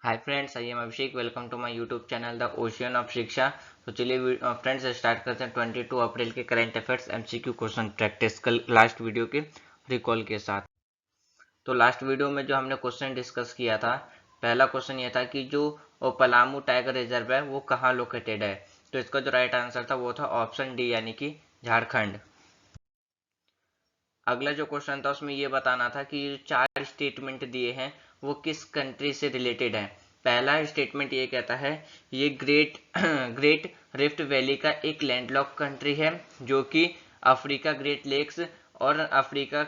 Hi friends, I am Abhishek. Welcome to my YouTube channel the ocean of Shiksha. तो चलिए friends start करते हैं 22 अप्रैल के current affairs MCQ question practice कल last video के रिकॉल के साथ। तो लास्ट वीडियो में जो हमने क्वेश्चन डिस्कस किया था, पहला क्वेश्चन ये था कि जो पलामू टाइगर रिजर्व है वो कहाँ लोकेटेड है। तो इसका जो राइट आंसर था वो था ऑप्शन डी यानी कि झारखंड। अगला जो क्वेश्चन था उसमें ये बताना था कि जो चार स्टेटमेंट दिए हैं वो किस कंट्री से रिलेटेड है। पहला स्टेटमेंट ये कहता है ये ग्रेट रिफ्ट वैली का एक लैंडलॉक कंट्री है जो कि अफ्रीका ग्रेट लेक्स और अफ्रीका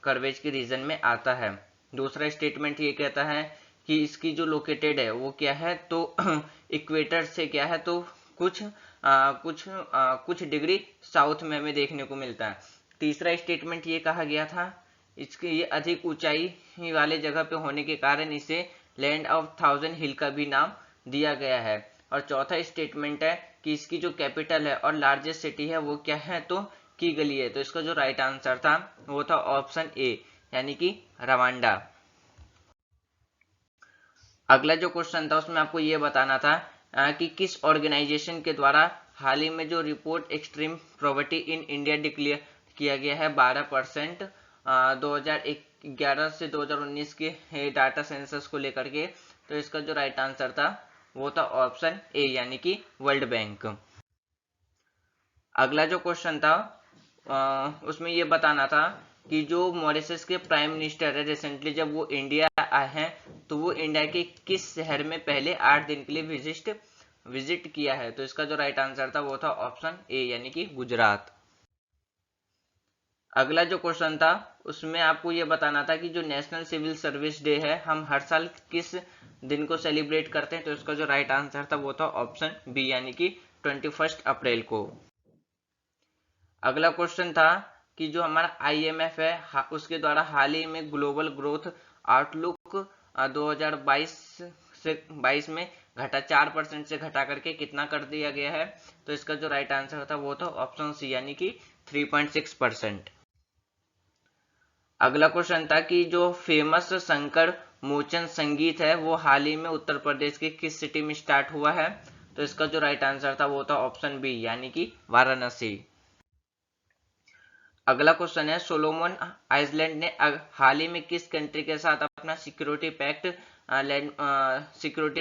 कर्वेज के रीजन में आता है। दूसरा स्टेटमेंट ये कहता है कि इसकी जो लोकेटेड है वो क्या है, तो इक्वेटर से क्या है, तो कुछ डिग्री साउथ में हमें देखने को मिलता है। तीसरा स्टेटमेंट ये कहा गया था इसके ये अधिक ऊंचाई वाले जगह पे होने के कारण इसे लैंड ऑफ थाउजेंड हिल का भी नाम दिया गया है। और चौथा स्टेटमेंट है कि इसकी जो कैपिटल है और लार्जेस्ट सिटी है वो क्या है, तो किगली है। तो इसका जो राइट आंसर था वो था ऑप्शन ए यानी कि रवांडा। अगला जो क्वेश्चन था उसमें आपको ये बताना था कि किस ऑर्गेनाइजेशन के द्वारा हाल ही में जो report extreme poverty in India declare किया गया है 12% 2011 से 2019 के डाटा सेंसस को लेकर के। तो इसका जो राइट आंसर था वो था ऑप्शन ए यानी कि वर्ल्ड बैंक। अगला जो क्वेश्चन था उसमें ये बताना था कि जो मॉरिशस के प्राइम मिनिस्टर है रिसेंटली जब वो इंडिया आए हैं तो वो इंडिया के किस शहर में पहले 8 दिन के लिए विजिट किया है। तो इसका जो राइट आंसर था वो था ऑप्शन ए यानी कि गुजरात। अगला जो क्वेश्चन था उसमें आपको ये बताना था कि जो नेशनल सिविल सर्विस डे है हम हर साल किस दिन को सेलिब्रेट करते हैं। तो इसका जो राइट आंसर था वो था ऑप्शन बी यानी कि 21 अप्रैल को। अगला क्वेश्चन था कि जो हमारा आईएमएफ है उसके द्वारा हाल ही में ग्लोबल ग्रोथ आउटलुक 2022 से 22 में घटा 4% से घटा करके कितना कर दिया गया है। तो इसका जो राइट आंसर था वो था ऑप्शन सी यानी कि 3.6%। अगला क्वेश्चन था कि जो फेमस शंकर मोचन संगीत है वो हाल ही में उत्तर प्रदेश के किस सिटी में स्टार्ट हुआ है। तो इसका जो राइट आंसर था वो था ऑप्शन बी यानी कि वाराणसी। अगला क्वेश्चन है सोलोमन आइसलैंड ने हाल ही में किस कंट्री के साथ अपना सिक्योरिटी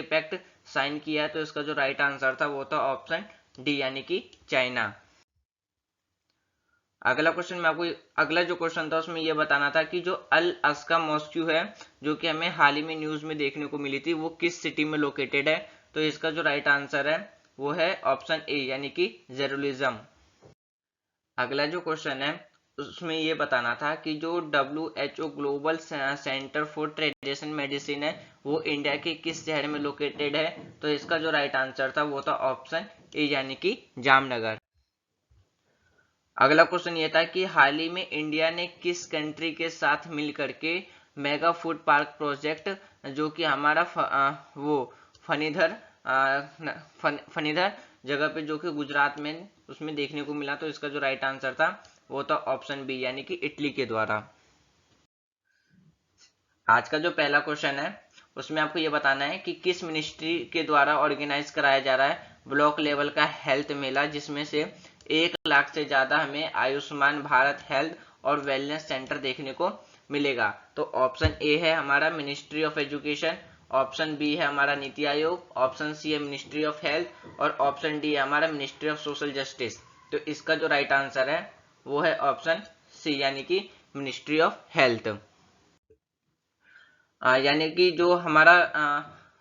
पैक्ट साइन किया है। तो इसका जो राइट आंसर था वो था ऑप्शन डी यानी कि चाइना। अगला क्वेश्चन में आपको अगला जो क्वेश्चन था उसमें यह बताना था कि जो अल अस्का मॉस्क्यू है जो कि हमें हाल ही में न्यूज में देखने को मिली थी वो किस सिटी में लोकेटेड है। तो इसका जो राइट आंसर है वो है ऑप्शन ए यानी कि जेरूसलम। अगला जो क्वेश्चन है उसमें ये बताना था कि जो WHO global centre for tradition medicine है वो इंडिया के किस शहर में लोकेटेड है। तो इसका जो राइट आंसर था वो था ऑप्शन ए यानी कि जामनगर। अगला क्वेश्चन ये था कि हाल ही में इंडिया ने किस कंट्री के साथ मिलकर के मेगा फूड पार्क प्रोजेक्ट जो कि हमारा वो फनीधर फनीधर जगह पे जो कि गुजरात में उसमें देखने को मिला। तो इसका जो राइट आंसर था वो था ऑप्शन बी यानी कि इटली के द्वारा। आज का जो पहला क्वेश्चन है उसमें आपको ये बताना है कि किस मिनिस्ट्री के द्वारा ऑर्गेनाइज कराया जा रहा है ब्लॉक लेवल का हेल्थ मेला जिसमें से 1 लाख से ज्यादा हमें आयुष्मान भारत हेल्थ और वेलनेस सेंटर देखने को मिलेगा। तो ऑप्शन ए है हमारा ministry of education, option B है हमारा नीति आयोग, ऑप्शन सी है मिनिस्ट्री ऑफ हेल्थ और ऑप्शन डी है हमारा मिनिस्ट्री ऑफ सोशल जस्टिस। तो इसका जो राइट आंसर है वो है ऑप्शन सी यानी कि मिनिस्ट्री ऑफ हेल्थ। यानी कि जो हमारा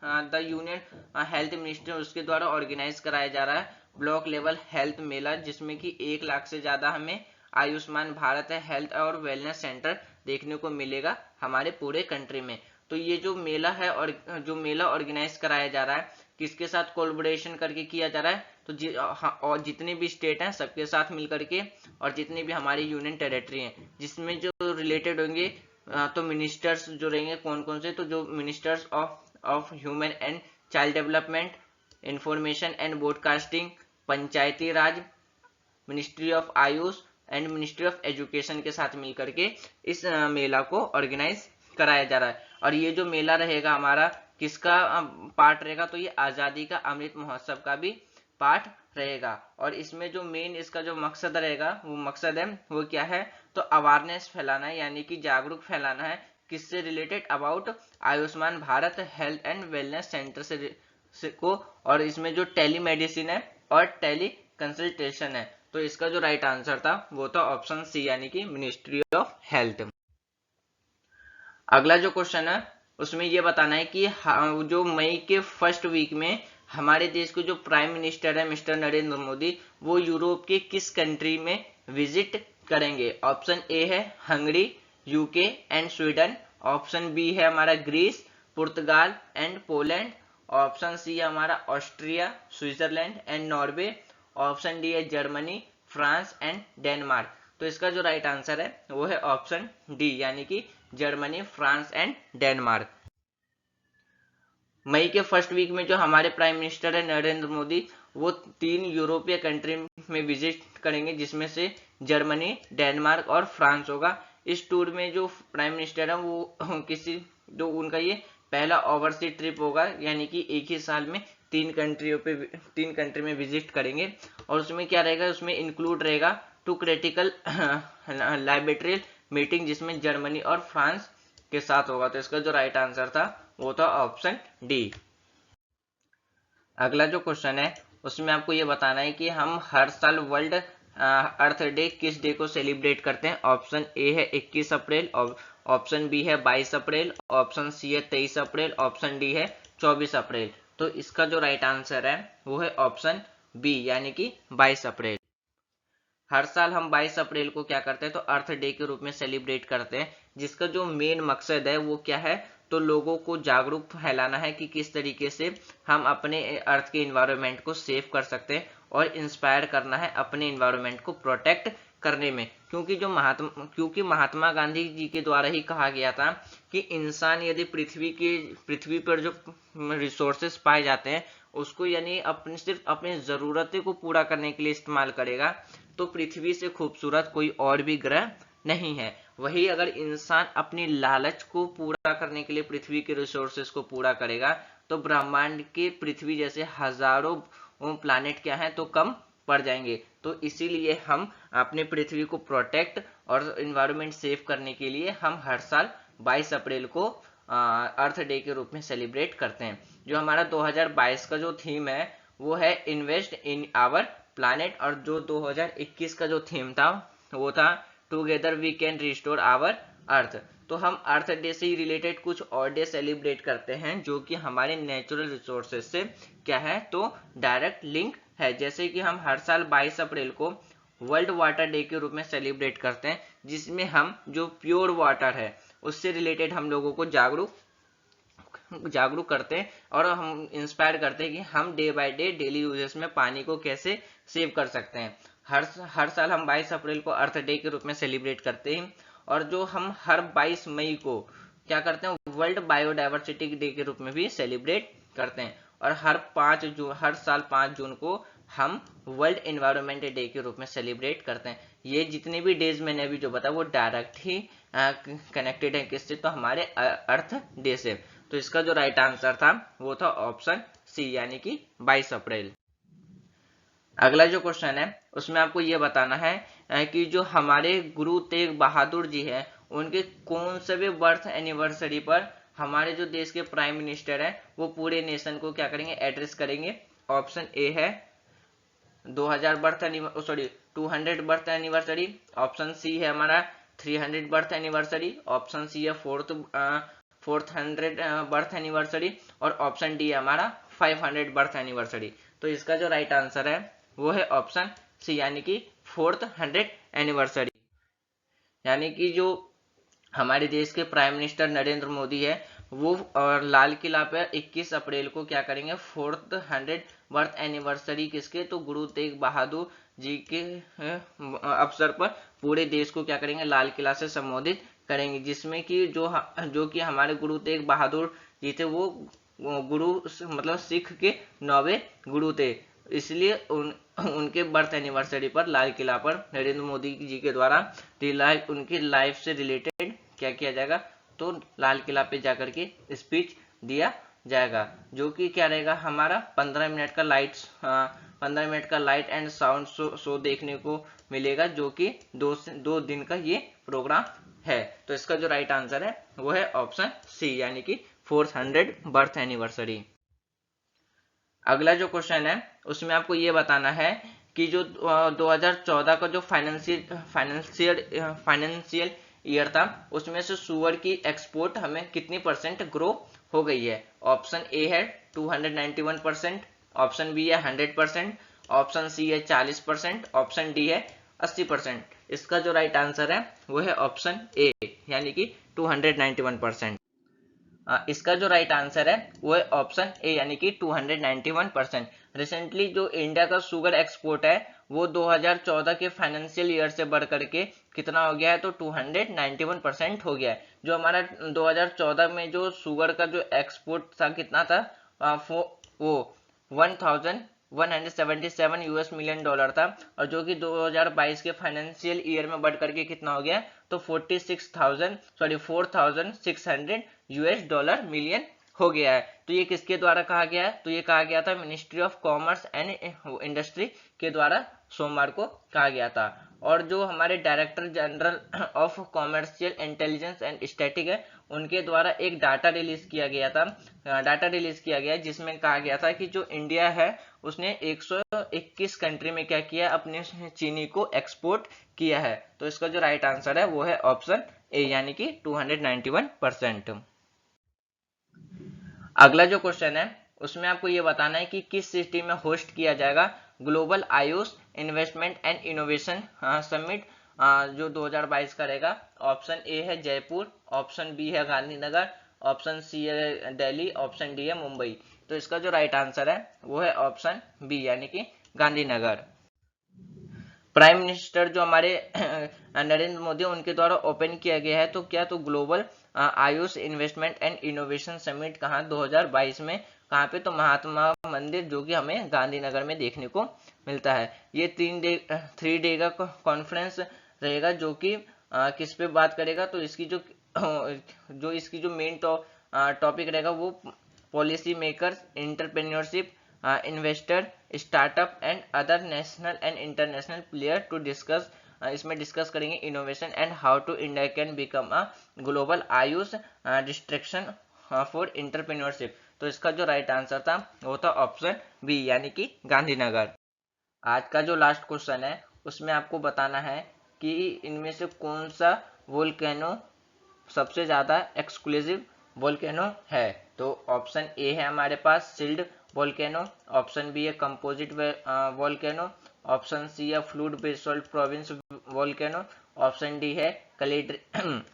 द यूनियन हेल्थ मिनिस्टर उसके द्वारा ऑर्गेनाइज कराया जा रहा है ब्लॉक लेवल हेल्थ मेला जिसमें कि 1 लाख से ज्यादा हमें आयुष्मान भारत हेल्थ और वेलनेस सेंटर देखने को मिलेगा हमारे पूरे कंट्री में। तो ये जो मेला है और जो मेला ऑर्गेनाइज कराया जा रहा है किसके साथ कोलैबोरेशन करके किया जा रहा है, तो और जितने भी स्टेट हैं सबके साथ मिलकर के और जितने भी हमारी यूनियन टेरिटरी हैं जिसमें जो रिलेटेड होंगे तो मिनिस्टर्स जो रहेंगे कौन कौन से, तो जो ministers of human and child development, information and broadcasting, Panchayati Raj, ministry of Ayush and ministry of education के साथ मिलकर के इस मेला को ऑर्गेनाइज कराया जा रहा है। और ये जो मेला रहेगा हमारा किसका पार्ट रहेगा, तो ये आजादी का अमृत महोत्सव का भी पार्ट रहेगा। और इसमें जो मेन इसका जो मकसद रहेगा वो मकसद है वो क्या है, तो अवेयरनेस फैलाना है, यानी कि जागरूक फैलाना है। किससे related, about Ayushman Bharat health and wellness centre से को। और इसमें जो टेली मेडिसिन है और टेली कंसल्टेशन है, तो इसका जो राइट आंसर था वो था ऑप्शन सी, यानी कि मिनिस्ट्री ऑफ हेल्थ। अगला जो क्वेश्चन है उसमें ये बताना है कि जो मई के फर्स्ट वीक में हमारे देश के जो प्राइम मिनिस्टर है मिस्टर नरेंद्र मोदी, वो यूरोप के किस कंट्री में विजिट करेंगे। ऑप्शन ए है Hungary, UK and Sweden. Option B है हमारा ग्रीस, पुर्तगाल एंड पोलैंड। ऑप्शन सी है हमारा Austria, Switzerland and Norway. Option D है जर्मनी, फ्रांस एंड डेनमार्क। तो इसका जो राइट आंसर है वो है ऑप्शन डी, यानी कि जर्मनी, फ्रांस एंड डेनमार्क। मई के फर्स्ट वीक में जो हमारे प्राइम मिनिस्टर है नरेंद्र मोदी, वो 3 यूरोपीय कंट्री में विजिट करेंगे, जिसमें से जर्मनी, डेनमार्क और फ्रांस होगा। इस टूर में जो प्राइम मिनिस्टर है वो जो उनका ये पहला ओवरसीज ट्रिप होगा, यानी कि एक ही साल में 3 कंट्री में विजिट करेंगे। और उसमें क्या रहेगा, उसमें इंक्लूड रहेगा 2 क्रिटिकल लैबोरेटरी मीटिंग, जिसमें जर्मनी और फ्रांस के साथ होगा। तो इसका जो राइट आंसर था वो था ऑप्शन डी। अगला जो क्वेश्चन है उसमें आपको ये बताना है कि हम हर साल वर्ल्ड अर्थ डे किस डे को सेलिब्रेट करते हैं। ऑप्शन ए है 21 अप्रैल, ऑप्शन बी है 22 अप्रैल, ऑप्शन सी है 23 अप्रैल, ऑप्शन डी है 24 अप्रैल। तो इसका जो राइट आंसर है वो है ऑप्शन बी, यानी कि 22 अप्रैल। हर साल हम 22 अप्रैल को क्या करते हैं, तो अर्थ डे के रूप में सेलिब्रेट करते हैं, जिसका जो मेन मकसद है वो क्या है, तो लोगों को जागरूक फैलाना है कि किस तरीके से हम अपने अर्थ के इन्वायरमेंट को सेव कर सकते हैं, और इंस्पायर करना है अपने इन्वायरमेंट को प्रोटेक्ट करने में। क्योंकि महात्मा गांधी जी के द्वारा ही कहा गया था कि इंसान यदि पृथ्वी पर जो रिसोर्सेस पाए जाते हैं उसको यानी सिर्फ अपनी जरूरतें को पूरा करने के लिए इस्तेमाल करेगा, तो पृथ्वी से खूबसूरत कोई और भी ग्रह नहीं है। वही अगर इंसान अपनी लालच को पूरा करने के लिए पृथ्वी के रिसोर्सेस को पूरा करेगा, तो ब्रह्मांड के पृथ्वी जैसे हजारों प्लैनेट क्या हैं तो कम पड़ जाएंगे। तो इसीलिए हम अपने पृथ्वी को प्रोटेक्ट और इन्वायरमेंट सेव करने के लिए हम हर साल 22 अप्रैल को अर्थ डे के रूप में सेलिब्रेट करते हैं। जो हमारा 2022 का जो थीम है वो है इन्वेस्ट इन आवर प्लैनेट, और जो 2021 का जो थीम था वो था together we can restore our earth. तो हम अर्थ डे से ही रिलेटेड कुछ और डे सेलिब्रेट करते हैं जो कि हमारे नेचुरल रिसोर्सेज से क्या है तो डायरेक्ट लिंक है। जैसे कि हम हर साल 22 अप्रैल को वर्ल्ड वाटर डे के रूप में सेलिब्रेट करते हैं, जिसमें हम जो प्योर वाटर है उससे रिलेटेड हम लोगों को जागरूक करते हैं, और हम इंस्पायर करते हैं कि हम day by day daily uses में पानी को कैसे सेव कर सकते हैं। हर साल हम 22 अप्रैल को अर्थ डे के रूप में सेलिब्रेट करते हैं, और जो हम हर 22 मई को क्या करते हैं वर्ल्ड बायोडायवर्सिटी डे के रूप में भी सेलिब्रेट करते हैं, और हर साल 5 जून को हम वर्ल्ड एनवायरनमेंट डे के रूप में सेलिब्रेट करते हैं। ये जितने भी डेज मैंने अभी जो बताया वो डायरेक्ट ही कनेक्टेड है किससे, तो हमारे अर्थ डे से। तो इसका जो राइट आंसर था वो था ऑप्शन सी, यानी कि 22 अप्रैल। अगला जो क्वेश्चन है उसमें आपको ये बताना है कि जो हमारे गुरु तेग बहादुर जी हैं उनके कौन से भी बर्थ एनिवर्सरी पर हमारे जो देश के प्राइम मिनिस्टर हैं वो पूरे नेशन को क्या करेंगे, एड्रेस करेंगे। ऑप्शन ए है 200 200 बर्थ एनिवर्सरी। ऑप्शन सी है हमारा 300 बर्थ एनिवर्सरी। ऑप्शन सी है 400 बर्थ एनिवर्सरी, और ऑप्शन डी है हमारा 500 बर्थ एनिवर्सरी। तो इसका जो राइट आंसर है वो है ऑप्शन सी, यानी कि 400 एनिवर्सरी। यानी कि जो हमारे देश के प्राइम मिनिस्टर नरेंद्र मोदी है वो और लाल किला पर 21 अप्रैल को क्या करेंगे 400 बर्थ एनिवर्सरी किसके, तो गुरु तेग बहादुर जी के अवसर पर पूरे देश को क्या करेंगे लाल किला से संबोधित करेंगे, जिसमें कि जो कि हमारे गुरु तेग बहादुर जी थे वो गुरु मतलब सिख के 9वें गुरु थे। इसलिए उनके बर्थ एनिवर्सरी पर लाल किला पर नरेंद्र मोदी जी के द्वारा उनकी लाइफ से रिलेटेड क्या किया जाएगा, तो लाल किला पे जाकर के स्पीच दिया जाएगा, जो कि क्या रहेगा हमारा 15 मिनट का 15 मिनट का लाइट एंड साउंड शो देखने को मिलेगा, जो कि 2 दिन का ये प्रोग्राम है। तो इसका जो राइट आंसर है वो है ऑप्शन सी, यानी कि 400 बर्थ एनिवर्सरी। अगला जो क्वेश्चन है उसमें आपको ये बताना है कि जो 2014 का जो फाइनेंशियल ईयर था उसमें से सुअर की एक्सपोर्ट हमें कितनी परसेंट ग्रो हो गई है। ऑप्शन ए है 291%, ऑप्शन बी है 100%, ऑप्शन सी है 40%, ऑप्शन डी है 80%। इसका जो राइट आंसर है वो है ऑप्शन ए, यानी कि 291%। इसका जो राइट आंसर है वो है ऑप्शन ए, यानी कि 291%। रिसेंटली जो इंडिया का शुगर एक्सपोर्ट है वो 2014 के फाइनेंशियल ईयर से बढ़ करके कितना हो गया है, तो 291% हो गया है। जो हमारा 2014 में जो शुगर का जो एक्सपोर्ट था कितना था, वो 1177 यूएस मिलियन डॉलर था, और जो कि 2022 के फाइनेंशियल ईयर में बढ़ करके कितना हो गया, तो 4600 यूएस डॉलर मिलियन हो गया है। तो ये किसके द्वारा कहा गया है, तो ये कहा गया था ministry of commerce and industry के द्वारा सोमवार को कहा गया था। और जो हमारे director general of commercial intelligence and static है उनके द्वारा एक डाटा रिलीज किया गया था, जिसमें कहा गया था कि जो इंडिया है उसने 121 कंट्री में क्या किया, अपने चीनी को एक्सपोर्ट किया है। तो इसका जो राइट आंसर है वो है ऑप्शन ए, यानी कि 291%। अगला जो क्वेश्चन है उसमें आपको ये बताना है कि किस सिटी में होस्ट किया जाएगा global Ayush investment and innovation summit, जो 2022 का रहेगा। ऑप्शन ए है जयपुर, ऑप्शन बी है गांधीनगर, ऑप्शन सी है दिल्ली, ऑप्शन डी है मुंबई। तो इसका जो राइट आंसर है वो है ऑप्शन बी, यानी कि गांधीनगर। प्राइम मिनिस्टर जो हमारे नरेंद्र मोदी उनके द्वारा ओपन किया गया है, तो क्या, तो global Ayush investment and innovation summit कहाँ 2022 में, कहाँ पे, तो महात्मा मंदिर, जो कि हमें गांधीनगर में देखने को मिलता है। ये 3 डे का कॉन्फ्रेंस रहेगा, जो कि किस पे बात करेगा, तो इसकी जो मेन टॉपिक रहेगा वो policy makers, entrepreneurship, investor, startup and other national and international player to discuss. इसमें डिस्कस करेंगे innovation and how to India can become a global Ayush distraction for entrepreneurship. तो इसका जो राइट आंसर था वो था ऑप्शन बी, यानी कि गांधीनगर। आज का जो लास्ट क्वेश्चन है उसमें आपको बताना है कि इनमें से कौन सा वोल्केनो सबसे ज्यादा एक्सक्लूसिव वोल्केनो है। तो ऑप्शन ए है हमारे पास सील्ड वोल्केनो, ऑप्शन बी है कंपोजिट वोल्केनो, ऑप्शन सी है fluid basalt province volcano, option D है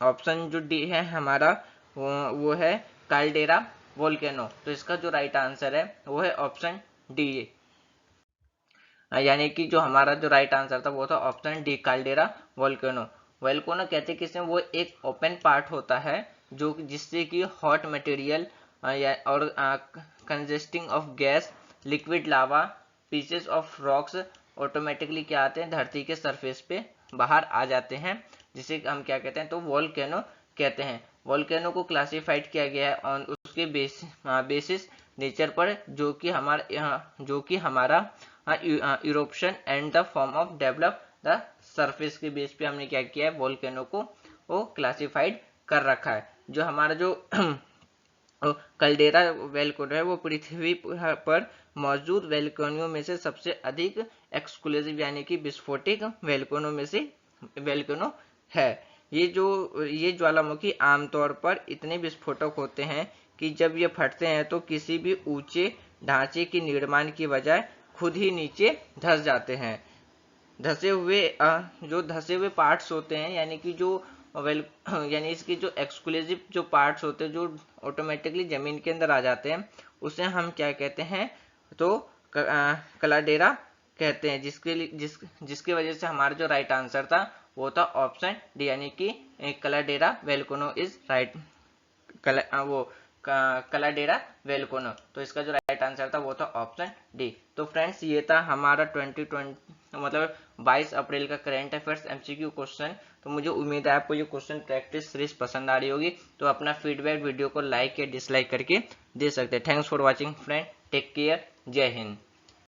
ऑप्शन जो डी है हमारा वो है काल्डेरा वोल्केनो। तो इसका जो राइट आंसर है वो है ऑप्शन डी, यानी कि जो हमारा जो राइट आंसर था वो था option D, caldera volcano. Volcano कहते हैं किसमें, वो एक ओपन पार्ट होता है जो जिससे कि हॉट मटेरियल और congesting of gas, liquid lava, pieces of rocks automatically क्या आते हैं, धरती के सरफेस पे बाहर आ जाते हैं, जिसे हम क्या कहते हैं, तो वोल्केनो कहते हैं। वोल्केनो को क्लासिफाइड किया गया है ऑन उसके बेसिस नेचर पर, जो कि हमारा European and the form of develop the surface के बेस पे हमने क्या किया है, वोल्केनो को वो क्लासिफाइड कर रखा है। जो हमारा जो कल्डेरा वोल्केनो है वो पृथ्वी पर मौजूद वोल्केनो में से सबसे अधिक एक्सक्लूसिव, यानी कि विस्फोटिक वोल्केनो में से वोल्केनो है। ये ज्वालामुखी आमतौर पर इतने विस्फोटक होते हैं कि जब ये फटते हैं तो किसी भी ऊंचे ढांचे के निर्माण की बजाय खुद ही नीचे धंस जाते हैं। जो धंसे हुए पार्ट्स होते हैं, यानी कि यानी इसकी जो एक्सक्लूसिव जो पार्ट्स होते हैं जो ऑटोमेटिकली जमीन के अंदर आ जाते हैं, उसे हम क्या कहते हैं, तो कलाडेरा कहते हैं, जिसकी वजह से हमारा जो राइट आंसर था वो था ऑप्शन डी, यानी कि कलाडेरा वोल्केनो इज राइट। वो कलाडेरा वेलकोनो। तो इसका जो राइट आंसर था वो था ऑप्शन डी। तो फ्रेंड्स ये था हमारा 2020 मतलब 22 अप्रैल का करंट अफेयर्स एमसीक्यू क्वेश्चन। तो मुझे उम्मीद है आपको ये क्वेश्चन प्रैक्टिस सीरीज पसंद आ रही होगी। तो अपना फीडबैक वीडियो को लाइक या डिसलाइक करके दे सकते हैं। Thanks for watching friend, take care, जय हिंद।